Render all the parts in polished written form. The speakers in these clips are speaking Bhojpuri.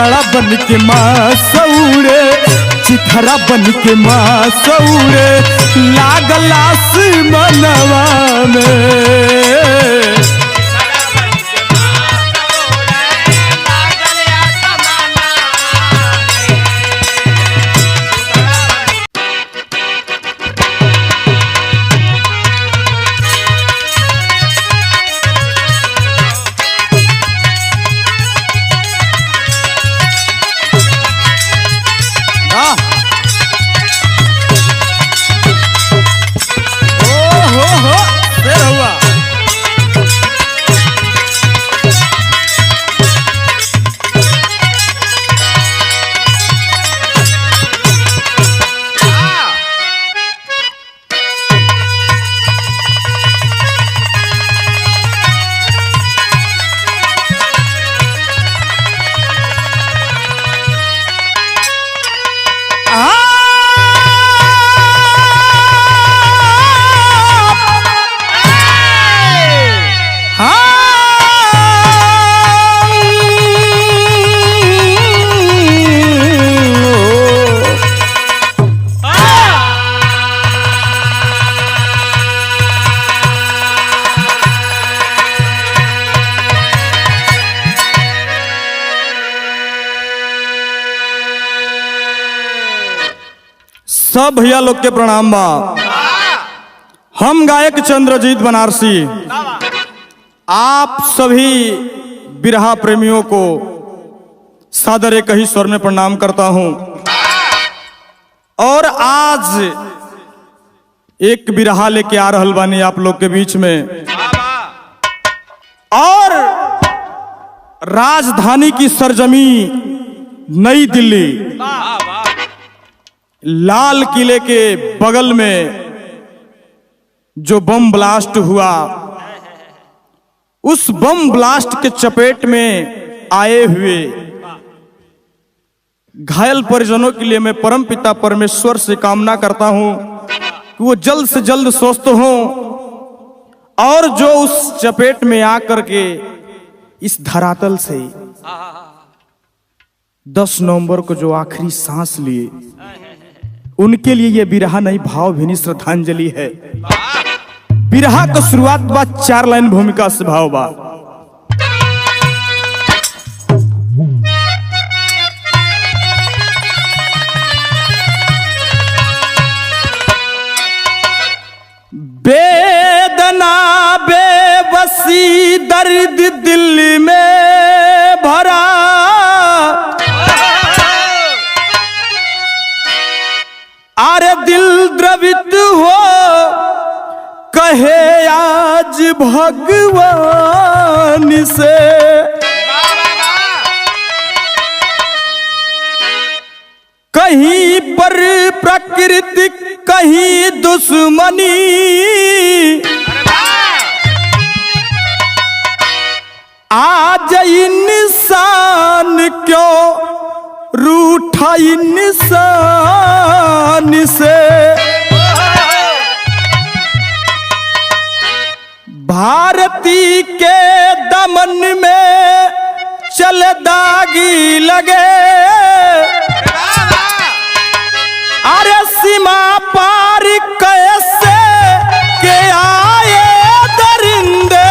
चिथड़ा बन के माँ सौरे, चिथड़ा बन के माँ सौरे लागल आसमानवा में। सब भैया लोग के प्रणाम बा। हम गायक चंद्रजीत बनारसी आप सभी बिरहा प्रेमियों को सादर एक ही स्वर में प्रणाम करता हूं। और आज एक बिरहा लेके आ रहल बानी आप लोग के बीच में। और राजधानी की सरजमी नई दिल्ली, लाल किले के बगल में जो बम ब्लास्ट हुआ, उस बम ब्लास्ट के चपेट में आए हुए घायल परिजनों के लिए मैं परमपिता परमेश्वर से कामना करता हूं कि वो जल्द से जल्द स्वस्थ हों, और जो उस चपेट में आकर के इस धरातल से 10 नवंबर को जो आखिरी सांस लिए, उनके लिए ये बिरहा नहीं भावभीनी श्रद्धांजलि है। बिरहा का शुरुआत बा 4 लाइन भूमिका से भाव बा। बेदना बेबसी दर्द दिल में भरा, अरे दिल द्रवित हो कहे आज भगवान से। कहीं पर प्रकृति कहीं दुश्मनी, आज इंसान क्यों रूठा इंसान से। भारती के दमन में चल दागी लगे, अरे सीमा पार कैसे के आए दरिंदे,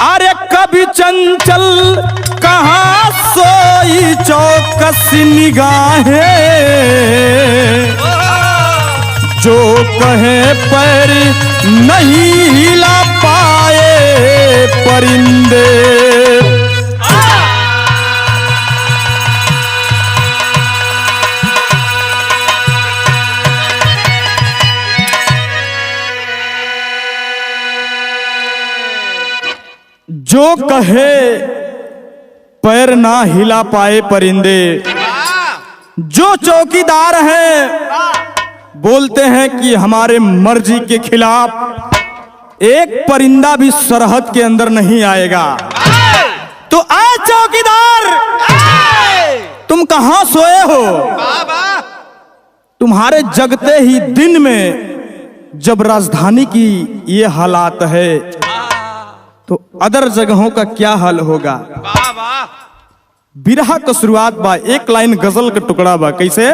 अरे कभी चंचल कहाँ सोई चौकस निगाहें, जो कहे पर नहीं हिला पाए परिंदे। जो कहे पैर ना हिला पाए परिंदे, जो चौकीदार हैं बोलते हैं कि हमारे मर्जी के खिलाफ एक परिंदा भी सरहद के अंदर नहीं आएगा। तो आज चौकीदार तुम कहां सोए हो? तुम्हारे जगते ही दिन में जब राजधानी की ये हालात है, तो अदर जगहों का क्या हाल होगा। वाह वाह। बिरहा का शुरुआत बा, एक लाइन गजल का टुकड़ा बा, कैसे।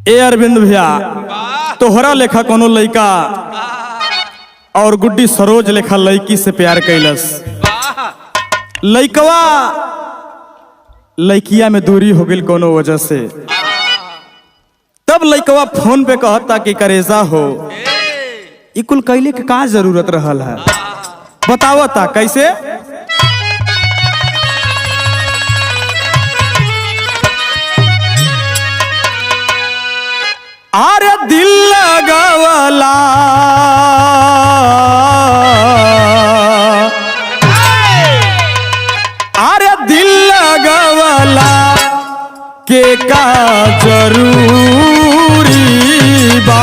ए अरविंद भैया, तोहरा लेखा कोनो लड़का और गुड्डी सरोज लेखा लड़की से प्यार कैलस। लड़कवा लड़किया में दूरी हो गई कोनो वजह से। तब लड़कवा फोन पे कहता कि करेजा हो, ई कुल कैले के का जरूरत रहल है, बतावता कैसे। अरे दिल लगावला अरे दिल लगावला के का जरूरी बा।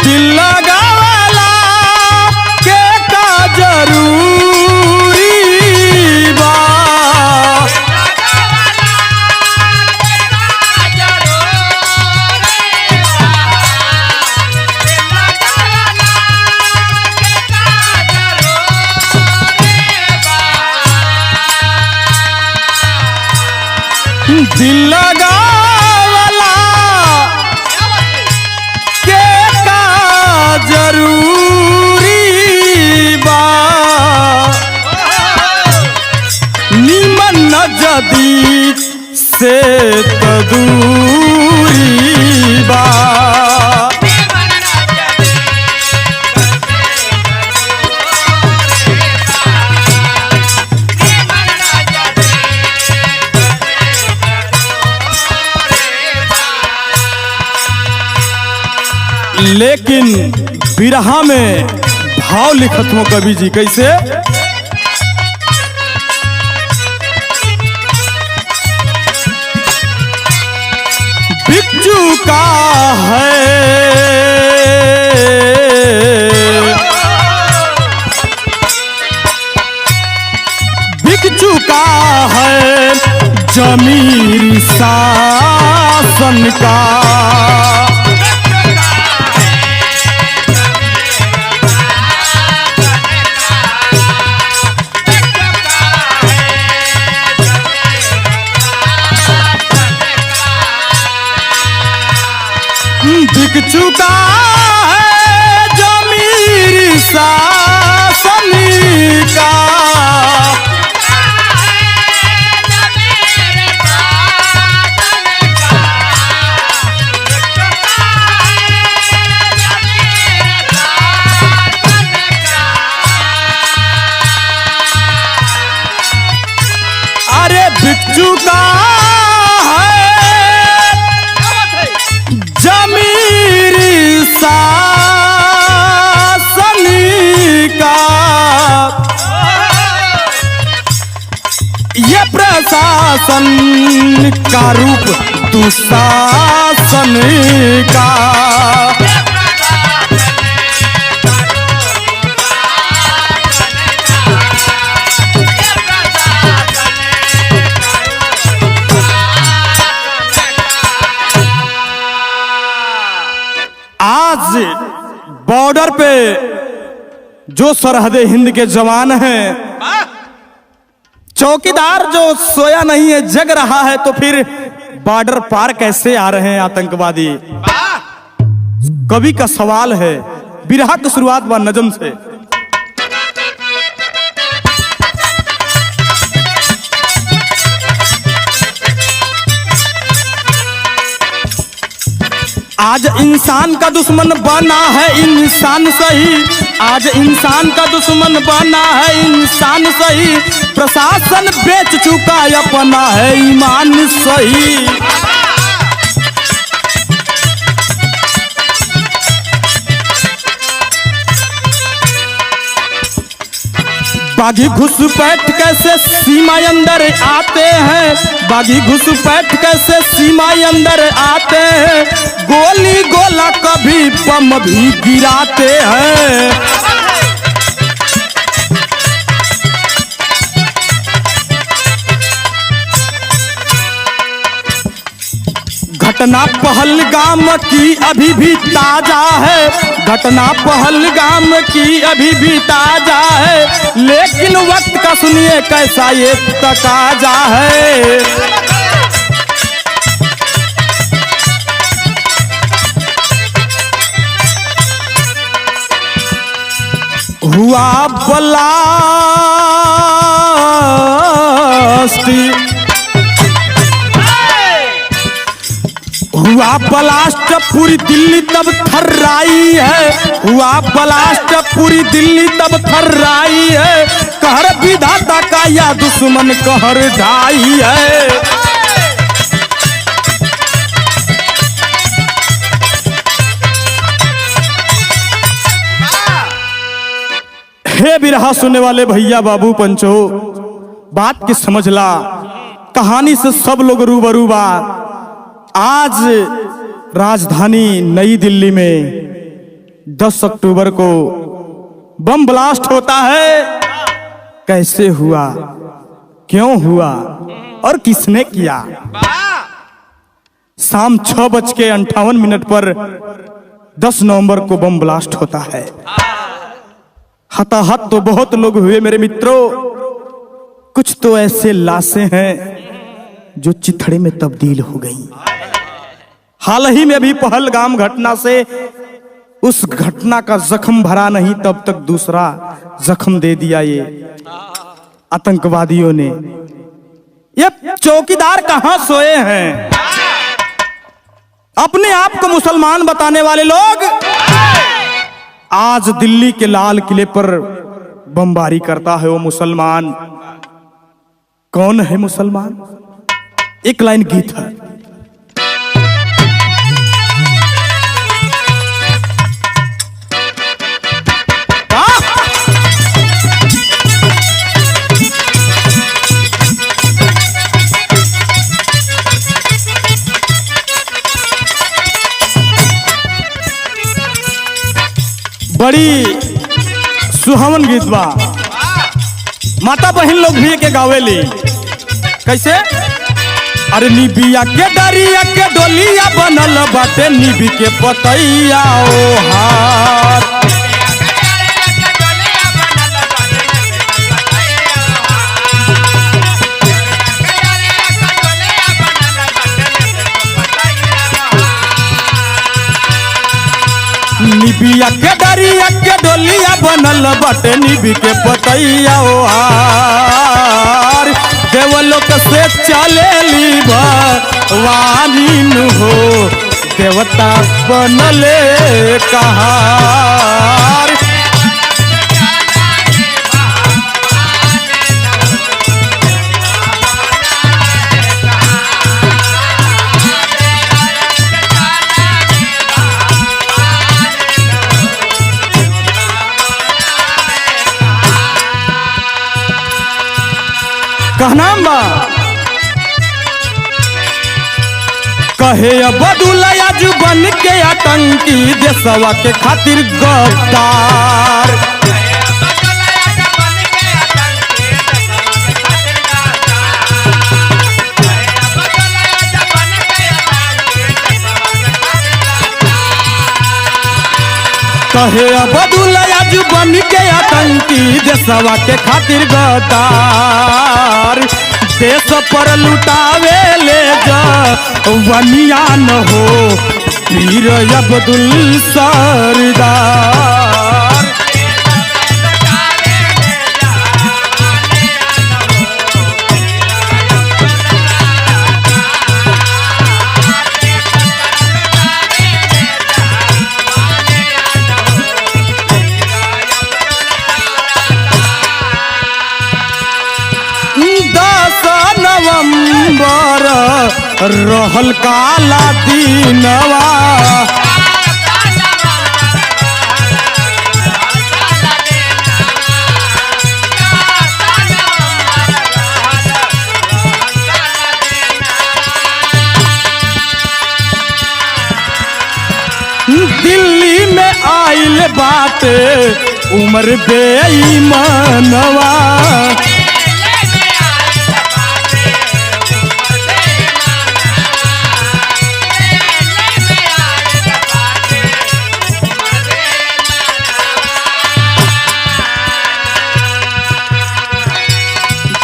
दिल लगावला के का जरूरी बा। दिल लगावला के का जरूरी बा। निमन नजदी से तो दूरी बा। लेकिन बिरहा में भाव लिखत हो कवि जी कैसे। बिच्छू का है बिच्छू का है जमीर शासन का। बिक चुका है जमीर शासन का। अरे बिक चुका जमीर शासन का। ये प्रशासन का रूप दुशासन का। आज बॉर्डर पे जो सरहदे हिंद के जवान हैं, चौकीदार जो सोया नहीं है जग रहा है, तो फिर बॉर्डर पार कैसे आ रहे हैं आतंकवादी। कवि का सवाल है। बिरहा की शुरुआत बा नजम से। आज इंसान का दुश्मन बना है इंसान सही। आज इंसान का दुश्मन बना है इंसान सही। प्रशासन बेच चुका अपना है ईमान सही। बागी घुसपैठ कैसे सीमा अंदर आते हैं, बागी घुसपैठ कैसे सीमा अंदर आते हैं, गोली गोला कभी बम भी गिराते हैं। घटना पहलगाम की अभी भी ताजा है, घटना पहलगाम की अभी भी ताजा है, लेकिन वक्त का सुनिए कैसा ये तकाजा है। हुआ ब्लास्ट, हुआ ब्लास्ट पूरी दिल्ली तब थर्राई है, हुआ ब्लास्ट पूरी दिल्ली तब थर्राई है, कहर विधाता का या दुश्मन कहर ढाई है। हे बिरहा सुनने वाले भैया बाबू पंचो, बात की समझला, कहानी से सब लोग रूबरू बा। आज राजधानी नई दिल्ली में 10 अक्टूबर को बम ब्लास्ट होता है। कैसे हुआ, क्यों हुआ और किसने किया? शाम 6:58 पर 10 नवंबर को बम ब्लास्ट होता है। हताहत तो बहुत लोग हुए मेरे मित्रों, कुछ तो ऐसे लाशें हैं जो चिथड़े में तब्दील हो गई। हाल ही में अभी पहलगाम घटना से उस घटना का जख्म भरा नहीं, तब तक दूसरा जख्म दे दिया ये आतंकवादियों ने। ये चौकीदार कहां सोए हैं? अपने आप को मुसलमान बताने वाले लोग आज दिल्ली के लाल किले पर बमबारी करता है। वो मुसलमान कौन है? मुसलमान एक लाइन गीत है। बड़ी सुहावन गीत बा, माता बहन लोग भी के गावेली। कैसे? अरे निबिया के दरिया के डोलिया बनल बाटे, निबी के पतैया ओ हार, निबिया के दरिया के डोलिया बनल बाटे, निबी के पतैया ओ हार, देवलोक से चलेली भवानी नु हो, देवता बनले कहार। कहना बा कहे बदुलया जुबन के आतंकी, देशवा के खातिर गद्दार, कहे बदुलया जुबन के आतंकी, देशवा के खातिर गद्दार, देश पर लुटावे ले जवानिया न हो, वीर अब्दुल सरदार। नवंबर रहल काला दीनवा, आइल बाटे उम्र बेईमानवा।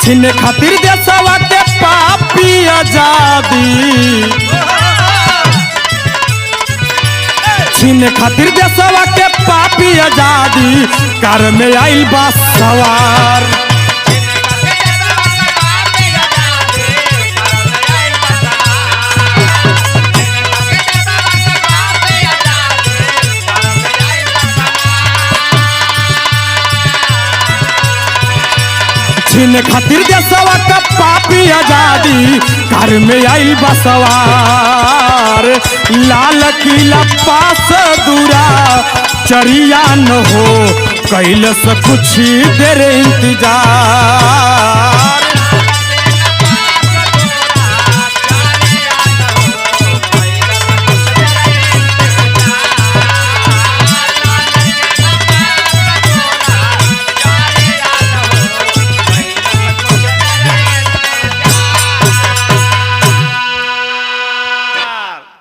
छीने खातिर देशवा के पापी आजादी, छीने खातिर देशवा के पापी आजादी, कार में आइल बा सवार। छीने खातिर देशवा का पापी आजादी, कार में आइल बा सवार। लाल किला पास दूरा चरिया न हो, कैल से कुछ देर इंतजार।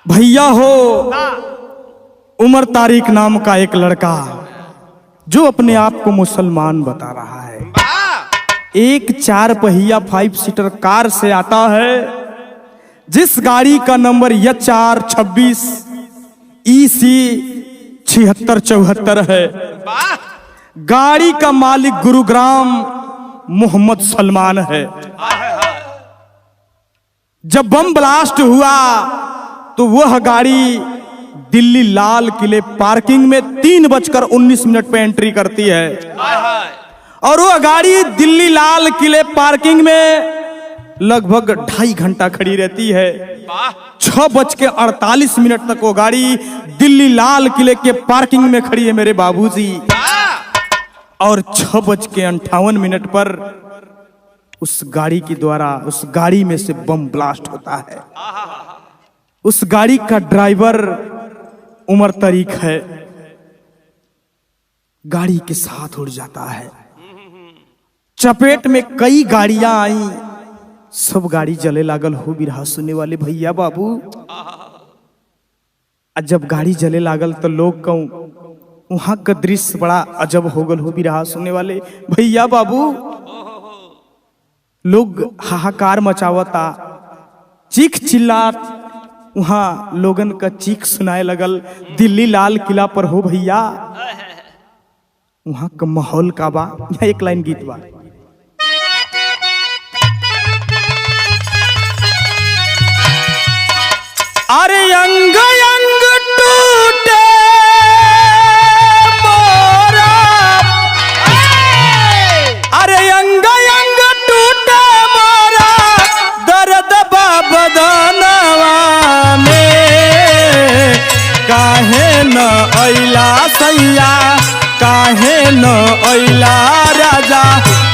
भैया हो, उमर तारिक नाम का एक लड़का जो अपने आप को मुसलमान बता रहा है, एक 4 पहिया 5 सीटर कार से आता है, जिस गाड़ी का नंबर HR26 EC 7674 है। गाड़ी का मालिक गुरुग्राम मोहम्मद सलमान है। जब बम ब्लास्ट हुआ तो वह गाड़ी दिल्ली लाल किले पार्किंग में 3:19 पे एंट्री करती है, और वह गाड़ी दिल्ली लाल किले पार्किंग में लगभग 2.5 घंटा खड़ी रहती है। 6:48 तक वो गाड़ी दिल्ली लाल किले के पार्किंग में खड़ी है मेरे बाबूजी, और 6:58 पर उस गाड़ी के द्वारा उस गाड़ी में से बम ब्लास्ट होता है। उस गाड़ी का ड्राइवर उमर तारिक है, गाड़ी के साथ उड़ जाता है। चपेट में कई गाड़ियां आई, सब गाड़ी जले लागल हो बिरहा सुनने वाले भैया बाबू। जब गाड़ी जले लागल तो लोग कहूं वहां का दृश्य बड़ा अजब हो गल हो बिरहा सुनने वाले भैया बाबू। लोग हाहाकार मचावता, चीख चिल्लात, वहां लोगन का चीख सुनाए लगल दिल्ली लाल किला पर हो भैया। वहां का माहौल का बा, यहाँ एक लाइन गीत बा। अरे अंग अंग टूटे मोरा, अरे अंग अंग टूटे मोरा, दर्द बदनवा में, काहे न अइला सैया, काहे न अइला राजा,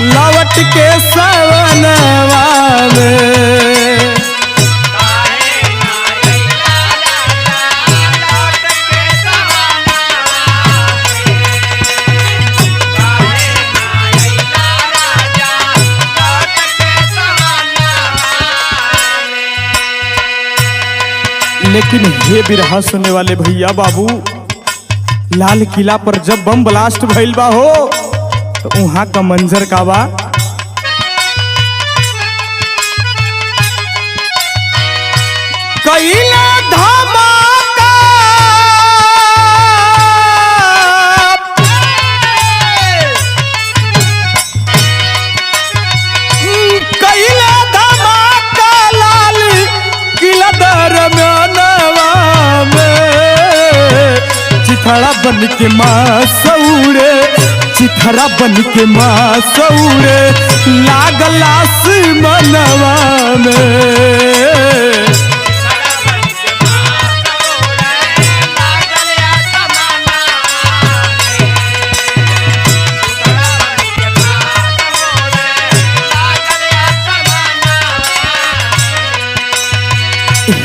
लौट के सवनवा में। लेकिन ये बिरहा सुनने वाले भैया बाबू, लाल किला पर जब बम ब्लास्ट भइल बा हो तो वहां का मंजर का बा। कैला धमाका, कैला धमाका लाल किला दरम्यानवा में, चिथड़ा बन के माँ सौरे, चिथड़ा बन के माँ सौरे, लागल आसमानवा में।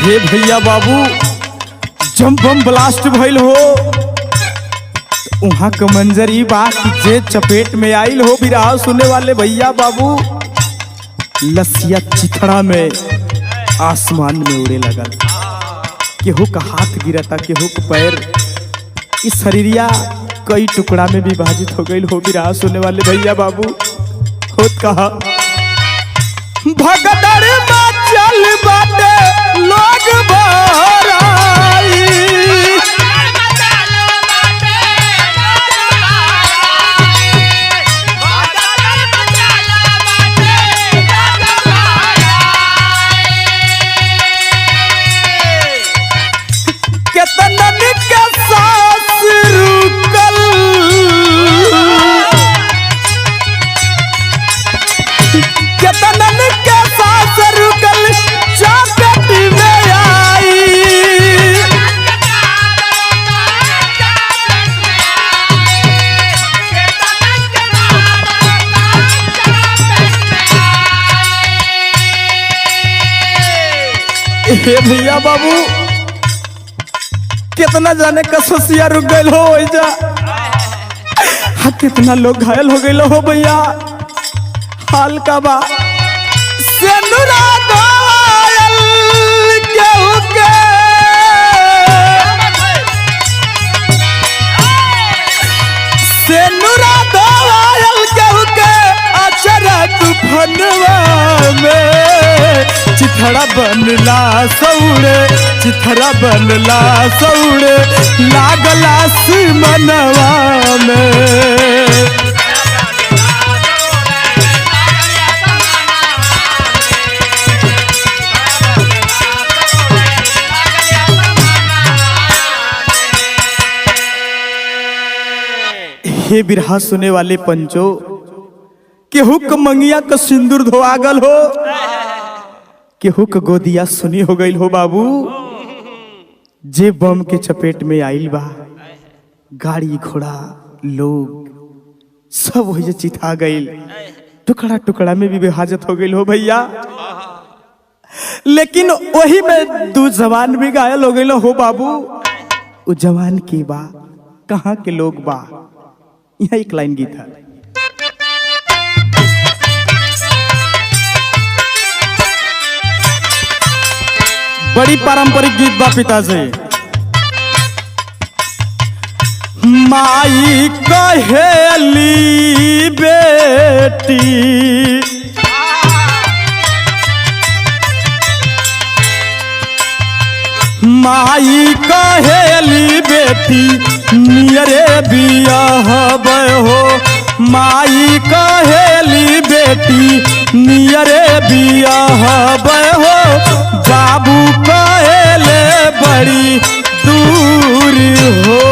हे भैया बाबू, जब बम ब्लास्ट भइल हो वहां का मंजर ई बा कि जे चपेट में आइल हो बिरहा सुने वाले भैया बाबू, लसिया चिथड़ा में आसमान में उड़े लगल। केहू का हाथ गिरता, केहू का पैर, इस शरीरिया कई टुकड़ा में विभाजित हो गई हो बिरहा सुने वाले भैया बाबू। होत कहा भगदड़ में चल बाटे लोग भराई, केतनन के सांस रुकल, केतनन के सांस रुकल चपेट में आई। हे भैया बाबू, कितना जाने कसोसिया रुक गए हो जा, हाँ कितना लोग घायल हो गए हो भैया। हाल का बा सेनुरा दोयल केहू के, सेनुरा दोयल केहू के अचरा तूफानवा में, चिथड़ा बनला सौड़े, चिथड़ा बनला सौड़े लागला सिमनवा में। हे बिरहा सुने वाले पंचो, केहू क मंगिया का सिंदूर धोआगल हो, केहू क गोदिया सुनी हो गई हो बाबू। जे बम के चपेट में आइल बा, गाड़ी घोड़ा लोग सब वही चिथा गई, टुकड़ा टुकड़ा में भी विभाजित हो गई हो भैया। लेकिन वही में दो जवान भी घायल हो गई हो बाबू। वो जवान के बा, कहाँ के लोग बा, यहाँ एक लाइन गीत है। बड़ी पारंपरिक गीत बा पिता से। माई कहेली बेटी, माई कहेली बेटी नियरे बियाह हो, माई कहेली बेटी नियरे बियाह हो, बाबू कहेले बड़ी दूर हो।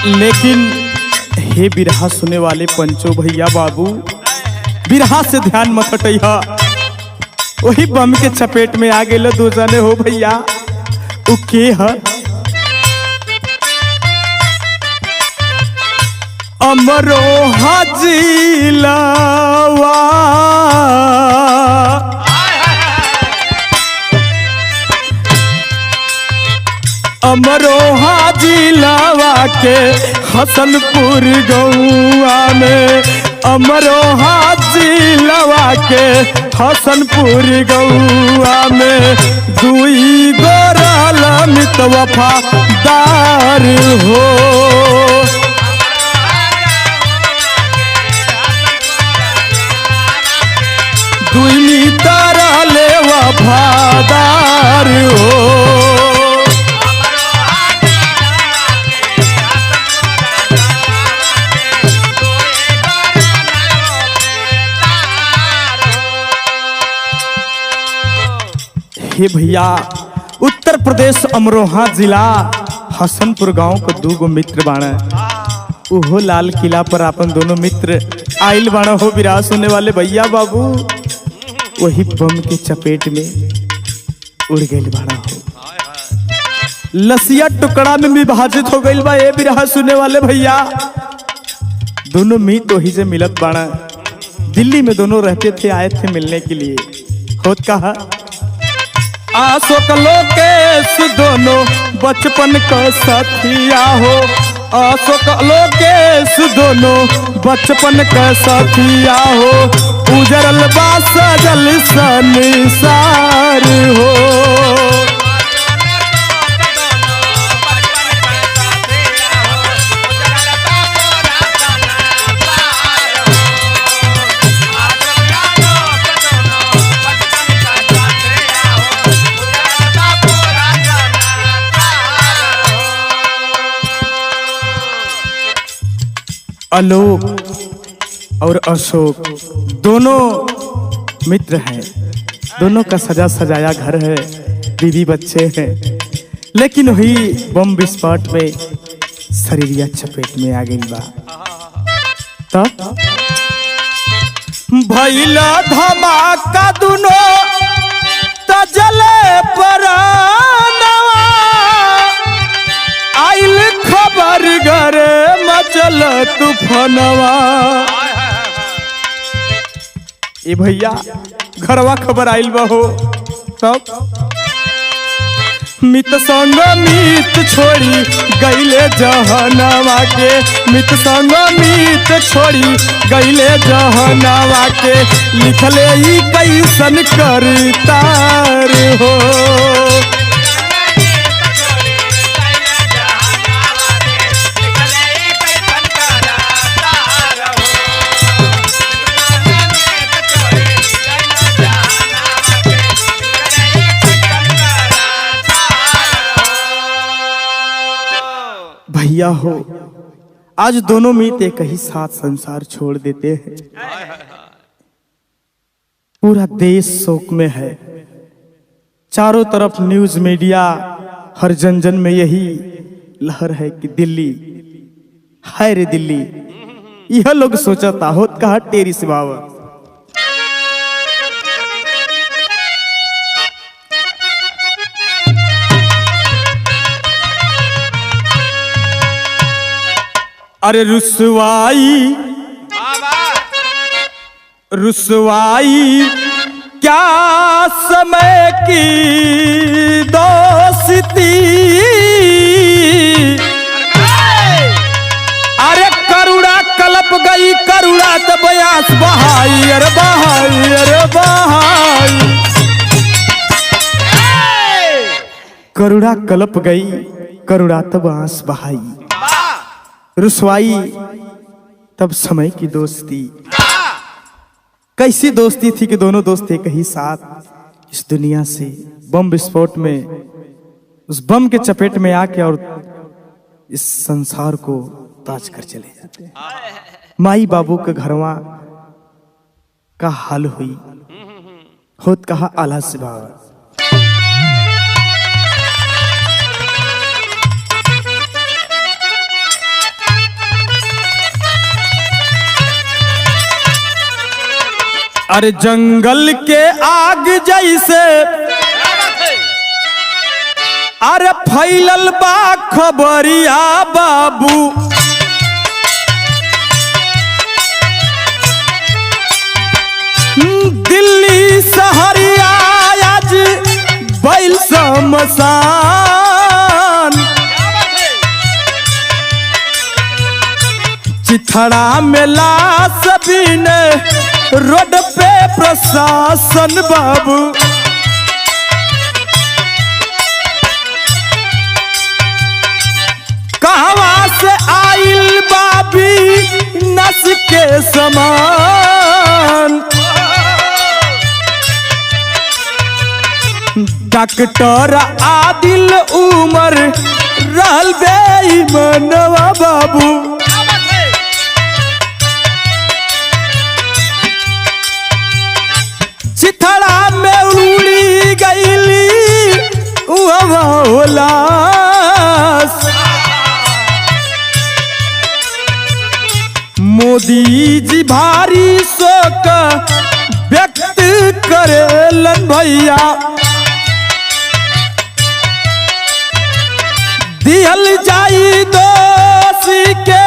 लेकिन हे बिरहा सुने वाले पंचो भैया बाबू, बिरहा से ध्यान मत हटैया। वही बम के चपेट में आ गए दो जने हो भैया। उ के है अमरोहा जिलावा, अमरोहा जिलावा के हसनपुर गौआ में, अमरोहा जिलावा के हसनपुर गौआ में, दुई गोरल मित वफादार हो। दुई मितर ले वफादार हो। हे भैया, उत्तर प्रदेश अमरोहा जिला हसनपुर गांव को दूगो मित्र बाण, उहो लाल किला पर अपन दोनों मित्र आइल बाण हो बिरहा सुने वाले भैया बाबू। वही बम के चपेट में उड़ गई बड़ा हो। लसिया टुकड़ा में विभाजित हो गई बा। ये भी रहा सुने वाले भैया, दोनों मीत वही से मिलत बाड़ा। दिल्ली में दोनों रहते थे, आए थे मिलने के लिए। होत कहा अशोक लोकेश दोनों बचपन का साथिया हो। अशोक लोकेश दोनों बचपन का साथिया हो। उजरल बा सजल संसार हो। आलोक और अशोक दोनों मित्र हैं। दोनों का सजा सजाया घर है, बीवी बच्चे हैं। लेकिन वही बम विस्फोट में शरीरिया चपेट में आ गई बा। तब भइला धमाका दोनों तजले परानवा। आइल खबर घरे मचल तूफानवा। ए भैया घरवा खबर आइल बा हो। तब मित संग मित छोड़ी गईले जहनवा के। मित संग मित छोड़ी गईले जहनवा के। लिखले ई कैसन करतार हो। भैया हो, आज दोनों मित्र एक ही साथ संसार छोड़ देते हैं। पूरा देश शोक में है। चारों तरफ न्यूज मीडिया, हर जन जन में यही लहर है कि दिल्ली, हाय रे दिल्ली। यह लोग सोचता होत कहा टेरी से बाबा। अरे रुसवाई रुसवाई क्या समय की दोस्ती। अरे करुणा कलप गई, करुणा तो बयास बहाई। अरे बहाई, अरे बहाई। करुणा कलप गई, करुणा तो बयास बहाई। रुसवाई तब समय की दोस्ती। कैसी दोस्ती थी कि दोनों दोस्त एक ही साथ इस दुनिया से बम विस्फोट में, उस बम के चपेट में आके और इस संसार को ताज कर चले जाते हैं। माई बाबू के घरवा का हाल हुई। होत कहा आला से बाबा। अरे जंगल के आग जैसे अरे फैलल बा खबरिया बाबू। दिल्ली शहरिया आज बैल शमशान। चिथड़ा में लाश बिने रोड पे प्रशासन बाबू। कहवा से आइल बाबी नस के समान। डॉक्टर आदिल उमर रहल बेईमानवा बाबू। चिथड़ा में उड़ी गईली लाश। मोदी जी भारी शोक व्यक्त कर लन भैया, दिहल जाई दोषी के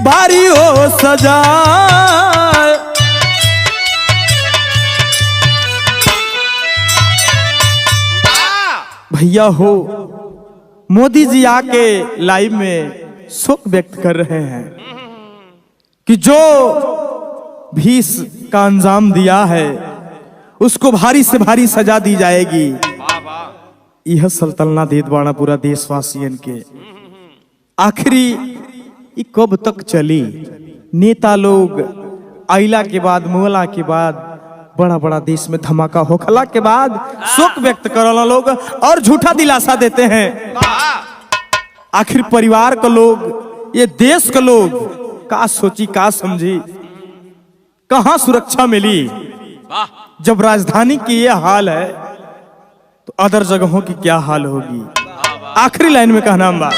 भारी हो सजा। भैया हो, मोदी जी आके लाइव में शोक व्यक्त कर रहे हैं कि जो भी का अंजाम दिया है उसको भारी से भारी सजा दी जाएगी। यह सल्तनना देत बाड़ा पूरा देशवासियन के। आखिरी ये कब तक चली? नेता लोग आइला के बाद, मुअला के बाद, बड़ा बड़ा देश में धमाका होखला के बाद शोक व्यक्त करला लोग और झूठा दिलासा देते हैं। आखिर परिवार के लोग, ये देश के लोग का सोची, का समझी, कहां सुरक्षा मिली? जब राजधानी की ये हाल है तो अदर जगहों की क्या हाल होगी? आखिरी लाइन में कहना बा,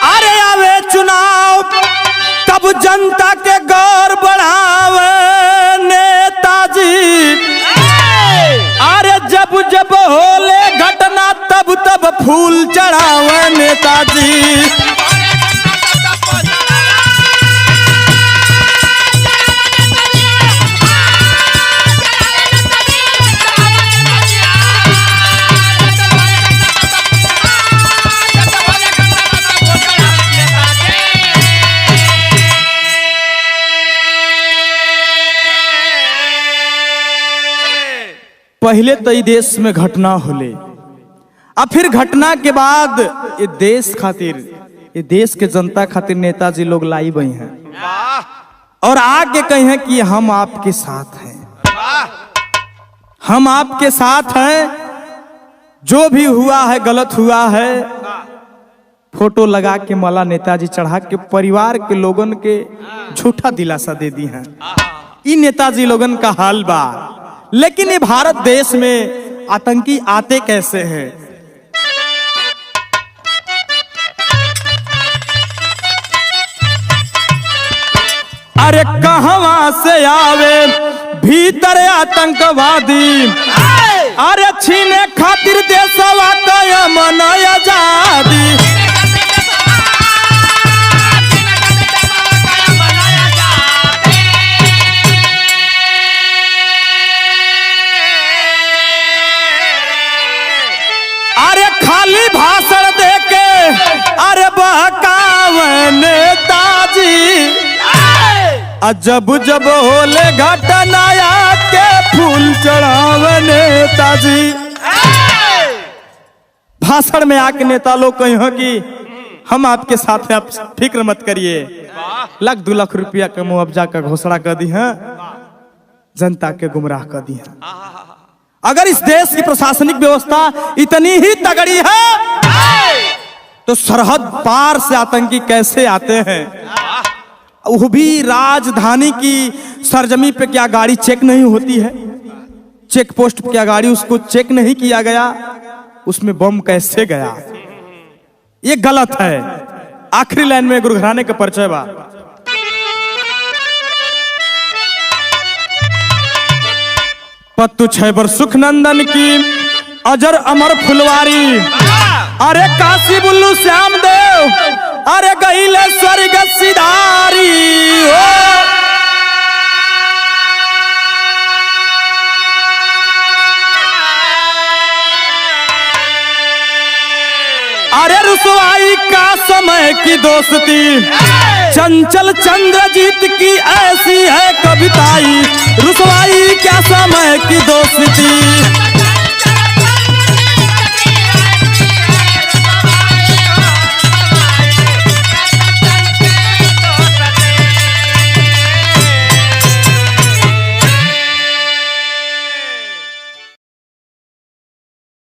अरे आवे चुनाव तब जनता के गौर बढ़ावे नेताजी, अरे जब जब होले घटना तब तब फूल चढ़ावे नेताजी। पहले तो ये देश में घटना होले, और फिर घटना के बाद ये देश खातिर, ये देश के जनता खातिर नेताजी लोग लाई गई हैं और आगे कहे हैं कि हम आपके साथ हैं, हम आपके साथ हैं। जो भी हुआ है गलत हुआ है। फोटो लगा के माला नेताजी चढ़ा के परिवार के लोगन के झूठा दिलासा दे दी है। इन नेताजी लोगन का हाल बा। लेकिन ये भारत देश में आतंकी आते कैसे हैं? अरे कहवा से आवे भीतर आतंकवादी, अरे छीने खातिर देशवा का मन आजादी। खाली भाषण देके अरे बहकावे नेताजी, जब जब होले घटना के फूल चढ़ावे नेताजी। भाषण में आके नेता लोग कहे कि हम आपके साथ हैं, आप फिक्र मत करिए। 1-2 लाख रुपया का मुआवजा का घोषणा कर दी है, जनता के गुमराह कर दी है। अगर इस देश की प्रशासनिक व्यवस्था इतनी ही तगड़ी है तो सरहद पार से आतंकी कैसे आते हैं? वो भी राजधानी की सरजमी पे क्या गाड़ी चेक नहीं होती है? चेक पोस्ट पे क्या गाड़ी उसको चेक नहीं किया गया? उसमें बम कैसे गया? ये गलत है। आखिरी लाइन में गुरु घराने का परिचय बा। पत्तू छैबर सुख नंदन की अजर अमर फुलवारी, अरे काशी बुल्लू श्याम देव, अरे गहिले स्वर्ग सिधारी। अरे रुसवाई का समय की दोस्ती, चंचल चंद्रजीत की ऐसी है कविताई। रुसवाई क्या समय की दोस्ती।